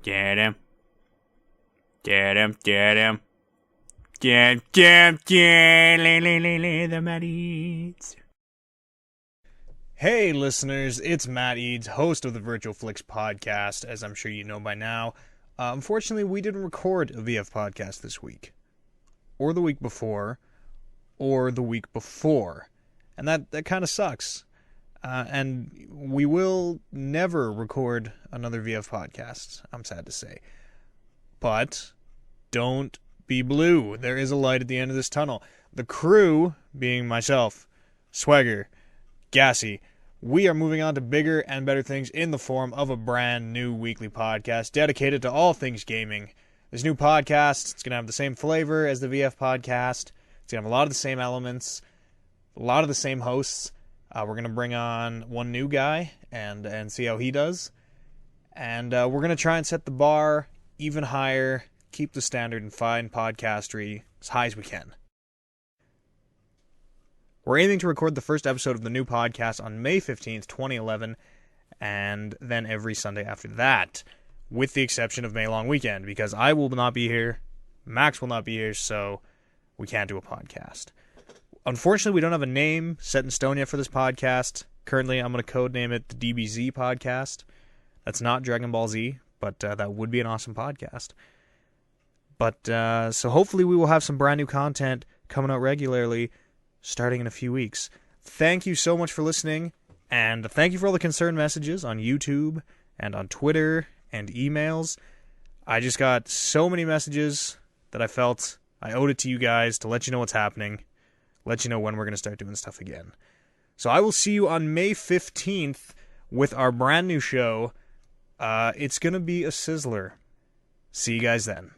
Get him. Get him, get him. Get the Matt Eads. Hey listeners, it's Matt Eads, host of the Virtual Flicks podcast, as I'm sure you know by now. Unfortunately, we didn't record a VF podcast this week. Or the week before. Or the week before. And that kind of sucks. And we will never record another VF podcast, I'm sad to say. But don't be blue. There is a light at the end of this tunnel. The crew, being myself, Swagger, Gassy, we are moving on to bigger and better things in the form of a brand new weekly podcast dedicated to all things gaming. This new podcast, it's going to have the same flavor as the VF podcast. It's going to have a lot of the same elements, a lot of the same hosts. We're going to bring on one new guy and see how he does. And we're going to try and set the bar even higher, keep the standard in fine podcastery as high as we can. We're aiming to record the first episode of the new podcast on May 15th, 2011, and then every Sunday after that, with the exception of May Long Weekend, because I will not be here, Max will not be here, so we can't do a podcast. Unfortunately, we don't have a name set in stone yet for this podcast. Currently, I'm going to codename it the DBZ podcast. That's not Dragon Ball Z, but that would be an awesome podcast. But, so hopefully we will have some brand new content coming out regularly, starting in a few weeks. Thank you so much for listening, and thank you for all the concerned messages on YouTube, and on Twitter, and emails. I just got so many messages that I felt I owed it to you guys to let you know what's happening, let you know when we're going to start doing stuff again. So I will see you on May 15th with our brand new show. It's going to be a sizzler. See you guys then.